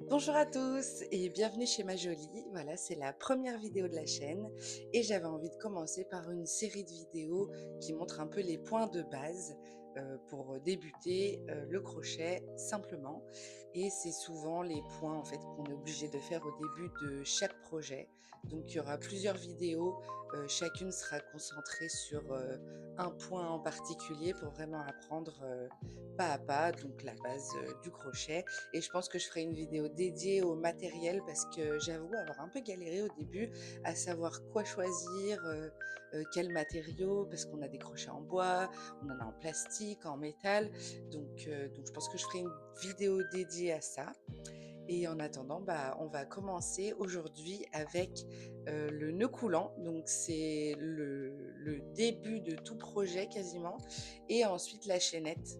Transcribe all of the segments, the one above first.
Bonjour à tous et bienvenue chez Ma Jolie. Voilà, c'est la première vidéo de la chaîne et j'avais envie de commencer par une série de vidéos qui montrent un peu les points de base pour débuter le crochet simplement. Et c'est souvent les points en fait qu'on est obligé de faire au début de chaque projet. Donc il y aura plusieurs vidéos, chacune sera concentrée sur un point en particulier pour vraiment apprendre pas à pas, donc la base du crochet. Et je pense que je ferai une vidéo dédiée au matériel parce que j'avoue avoir un peu galéré au début à savoir quoi choisir, quels matériaux, parce qu'on a des crochets en bois, on en a en plastique, en métal. Donc je pense que je ferai une vidéo dédiée à ça. Et en attendant, bah, on va commencer aujourd'hui avec le nœud coulant. Donc c'est le début de tout projet quasiment. Et ensuite la chaînette.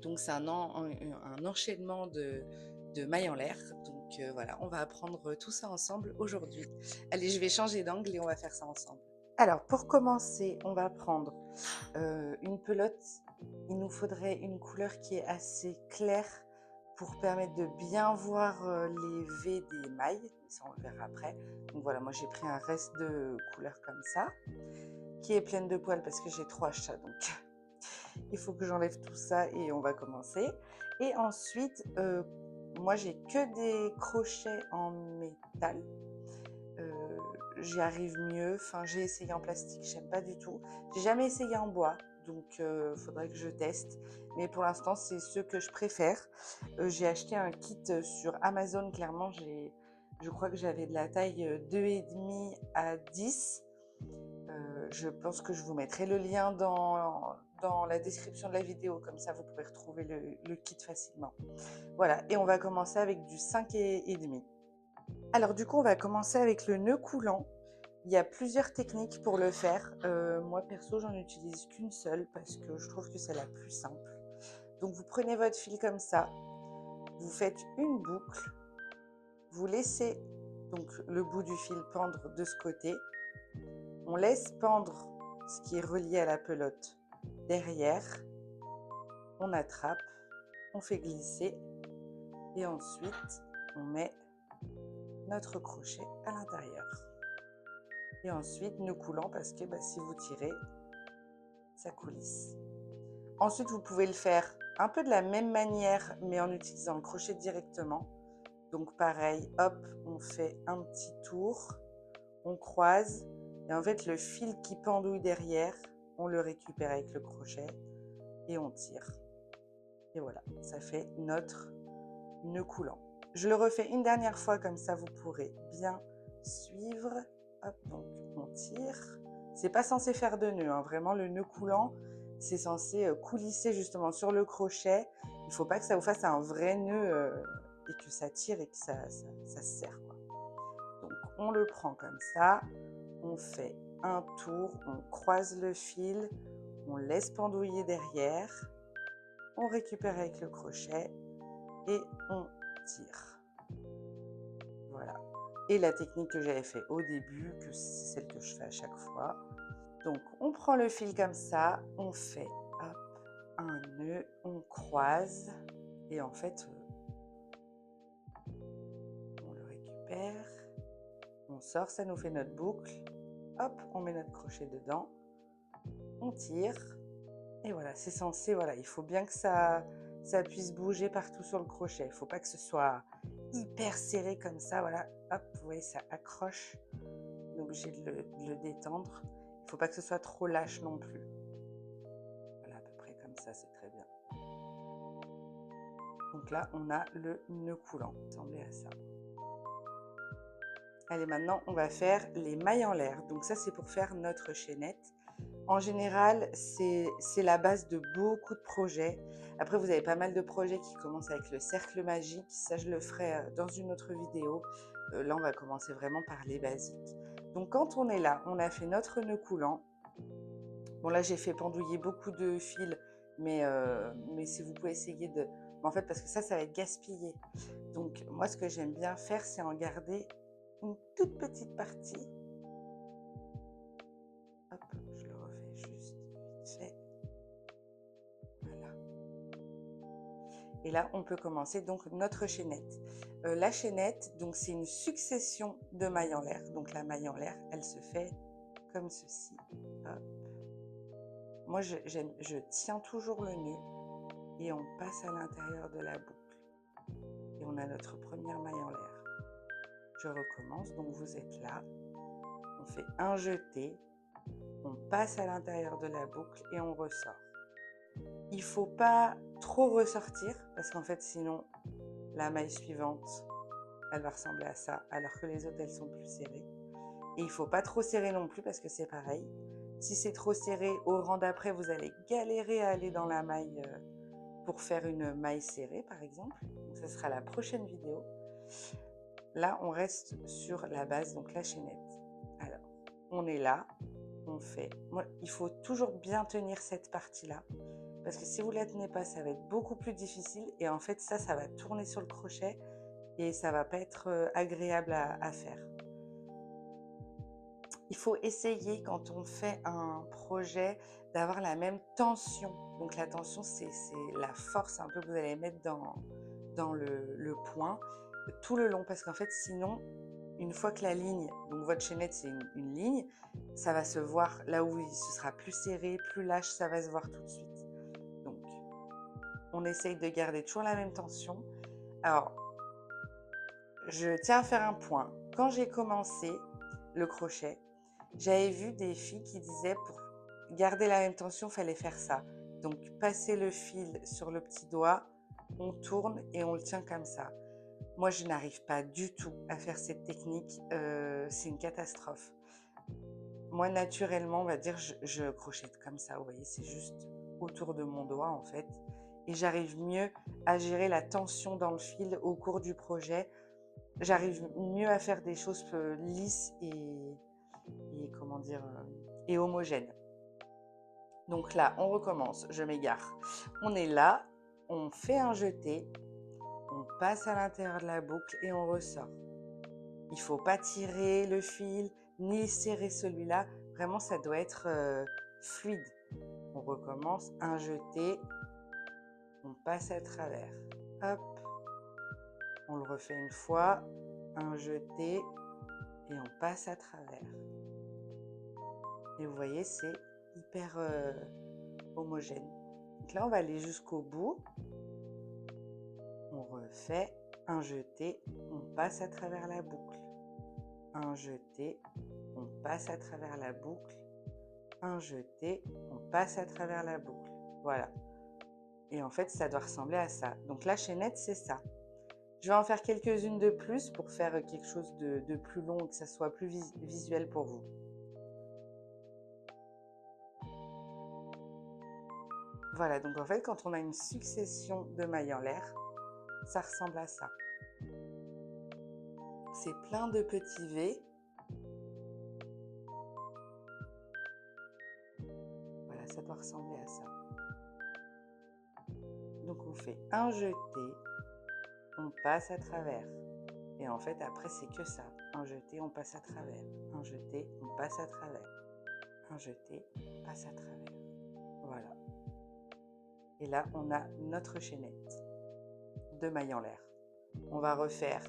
Donc c'est un enchaînement de mailles en l'air. Donc voilà, on va apprendre tout ça ensemble aujourd'hui. Allez, je vais changer d'angle et on va faire ça ensemble. Alors pour commencer, on va prendre une pelote. Il nous faudrait une couleur qui est assez claire pour permettre de bien voir les V des mailles. Ça, on le verra après. Donc voilà, moi j'ai pris un reste de couleur comme ça, qui est pleine de poils parce que j'ai 3 chats. Donc il faut que j'enlève tout ça et on va commencer. Et ensuite, moi j'ai que des crochets en métal. J'y arrive mieux. Enfin, j'ai essayé en plastique, j'aime pas du tout. J'ai jamais essayé en bois, donc faudrait que je teste. Mais pour l'instant, c'est ceux que je préfère. J'ai acheté un kit sur Amazon. Clairement, je crois que j'avais de la taille 2,5 à 10. Je pense que je vous mettrai le lien dans la description de la vidéo, comme ça vous pouvez retrouver le kit facilement. Voilà, et on va commencer avec du 5,5. Alors du coup, on va commencer avec le nœud coulant. Il y a plusieurs techniques pour le faire. Moi perso, j'en utilise qu'une seule parce que je trouve que c'est la plus simple. Donc vous prenez votre fil comme ça, vous faites une boucle, vous laissez donc le bout du fil pendre de ce côté. On laisse pendre ce qui est relié à la pelote derrière, on attrape, on fait glisser et ensuite on met notre crochet à l'intérieur. Et ensuite nœud coulant parce que si vous tirez, ça coulisse. Ensuite, vous pouvez le faire un peu de la même manière mais en utilisant le crochet directement. Donc pareil, hop, on fait un petit tour, on croise et en fait le fil qui pendouille derrière, on le récupère avec le crochet et on tire. Et voilà, ça fait notre nœud coulant. Je le refais une dernière fois comme ça vous pourrez bien suivre. Hop, donc on tire. C'est pas censé faire de nœud, hein. Vraiment le nœud coulant, c'est censé coulisser justement sur le crochet. Il faut pas que ça vous fasse un vrai nœud et que ça tire et que ça se serre, quoi. Donc on le prend comme ça, on fait un tour, on croise le fil, on laisse pendouiller derrière, on récupère avec le crochet et on tire. Voilà. Et la technique que j'avais fait au début, que c'est celle que je fais à chaque fois. Donc on prend le fil comme ça, on fait hop, un nœud, on croise et en fait on le récupère, on sort, ça nous fait notre boucle. Hop, on met notre crochet dedans, on tire et voilà, c'est censé, voilà, il faut bien que ça puisse bouger partout sur le crochet. Il ne faut pas que ce soit hyper serré comme ça, voilà. Hop, vous voyez, ça accroche. On est obligé de le détendre. Il ne faut pas que ce soit trop lâche non plus. Voilà, à peu près comme ça, c'est très bien. Donc là, on a le nœud coulant. Ressemblez à ça. Allez, maintenant, on va faire les mailles en l'air. Donc ça, c'est pour faire notre chaînette. En général, c'est la base de beaucoup de projets. Après, vous avez pas mal de projets qui commencent avec le cercle magique. Ça, je le ferai dans une autre vidéo. Là, on va commencer vraiment par les basiques. Donc, quand on est là, on a fait notre nœud coulant. Bon, là, j'ai fait pendouiller beaucoup de fils, mais si vous pouvez essayer de... En fait, parce que ça va être gaspillé. Donc, moi, ce que j'aime bien faire, c'est en garder une toute petite partie. Hop, je le refais juste vite fait. Voilà. Et là, on peut commencer donc notre chaînette. La chaînette, donc c'est une succession de mailles en l'air. Donc la maille en l'air, elle se fait comme ceci. Hop. Moi, je tiens toujours le nœud et on passe à l'intérieur de la boucle. Et on a notre première maille en l'air. Je recommence, donc vous êtes là. On fait un jeté, on passe à l'intérieur de la boucle et on ressort. Il ne faut pas trop ressortir parce qu'en fait, sinon, la maille suivante, elle va ressembler à ça, alors que les autres, elles sont plus serrées. Et il ne faut pas trop serrer non plus parce que c'est pareil. Si c'est trop serré, au rang d'après, vous allez galérer à aller dans la maille pour faire une maille serrée, par exemple. Donc, ce sera la prochaine vidéo. Là, on reste sur la base, donc la chaînette. Alors, on est là, on fait... Moi, il faut toujours bien tenir cette partie-là. Parce que si vous ne la tenez pas, ça va être beaucoup plus difficile. Et en fait, ça va tourner sur le crochet et ça ne va pas être agréable à faire. Il faut essayer, quand on fait un projet, d'avoir la même tension. Donc la tension, c'est la force un peu que vous allez mettre dans le point tout le long. Parce qu'en fait, sinon, une fois que la ligne, donc votre chaînette, c'est une ligne, ça va se voir là où ce sera plus serré, plus lâche, ça va se voir tout de suite. Donc, on essaye de garder toujours la même tension. Alors, je tiens à faire un point. Quand j'ai commencé le crochet, j'avais vu des filles qui disaient pour garder la même tension, il fallait faire ça. Donc, passer le fil sur le petit doigt, on tourne et on le tient comme ça. Moi, je n'arrive pas du tout à faire cette technique. C'est une catastrophe. Moi, naturellement, on va dire, je crochette comme ça. Vous voyez, c'est juste autour de mon doigt, en fait. Et j'arrive mieux à gérer la tension dans le fil au cours du projet. J'arrive mieux à faire des choses lisses et comment dire, et homogènes. Donc là, on recommence. Je m'égare. On est là, on fait un jeté, on passe à l'intérieur de la boucle et on ressort. Il ne faut pas tirer le fil, ni serrer celui-là. Vraiment, ça doit être fluide. On recommence, un jeté, on passe à travers. Hop, on le refait une fois, un jeté et on passe à travers. Et vous voyez, c'est hyper homogène. Donc là, on va aller jusqu'au bout. On refait un jeté, on passe à travers la boucle. Un jeté, on passe à travers la boucle. Un jeté, on passe à travers la boucle. Voilà. Et en fait, ça doit ressembler à ça. Donc la chaînette, c'est ça. Je vais en faire quelques-unes de plus pour faire quelque chose de plus long et que ça soit plus visuel pour vous. Voilà, donc en fait, quand on a une succession de mailles en l'air, ça ressemble à ça. C'est plein de petits V. Voilà, ça doit ressembler à ça. Donc on fait un jeté, on passe à travers. Et en fait, après, c'est que ça. Un jeté, on passe à travers. Un jeté, on passe à travers. Un jeté, on passe à travers. Voilà. Et là, on a notre chaînette de mailles en l'air. On va refaire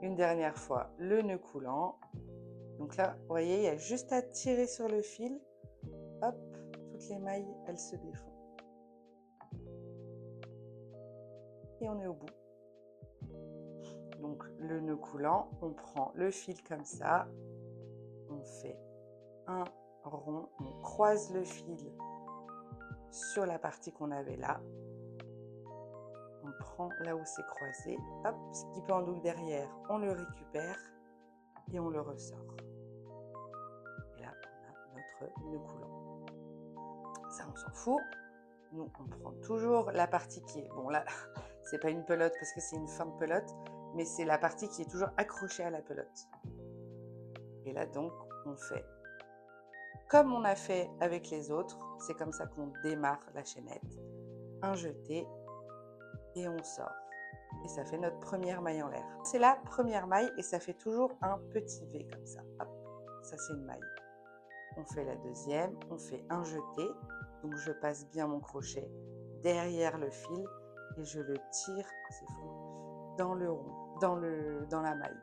une dernière fois le nœud coulant. Donc là, vous voyez, il y a juste à tirer sur le fil. Hop, toutes les mailles, elles se défont. Et on est au bout. Donc le nœud coulant, on prend le fil comme ça. On fait un rond, on croise le fil sur la partie qu'on avait là. On prend là où c'est croisé, hop, ce qui pendouille derrière, on le récupère et on le ressort. Et là, on a notre nœud coulant. Ça, on s'en fout. Nous, on prend toujours la partie qui est... Bon, là, c'est pas une pelote parce que c'est une fin de pelote, mais c'est la partie qui est toujours accrochée à la pelote. Et là, donc, on fait comme on a fait avec les autres. C'est comme ça qu'on démarre la chaînette. Un jeté et on sort. Et ça fait notre première maille en l'air. C'est la première maille et ça fait toujours un petit V comme ça. Hop, ça c'est une maille. On fait la deuxième, on fait un jeté. Donc je passe bien mon crochet derrière le fil et je le tire, c'est fou, dans le rond, dans la maille.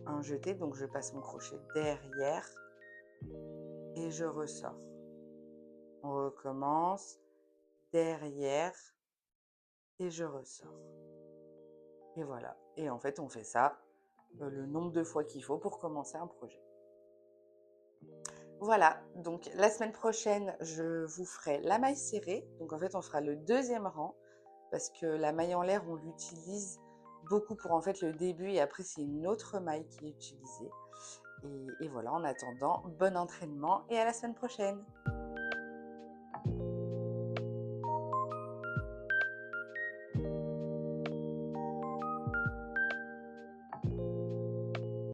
Un jeté, donc je passe mon crochet derrière et je ressors. On recommence, derrière et je ressors. Et voilà. Et en fait, on fait ça le nombre de fois qu'il faut pour commencer un projet. Voilà, donc la semaine prochaine, je vous ferai la maille serrée. Donc en fait, on fera le deuxième rang parce que la maille en l'air, on l'utilise beaucoup pour en fait le début et après, c'est une autre maille qui est utilisée. Et voilà, en attendant, bon entraînement et à la semaine prochaine.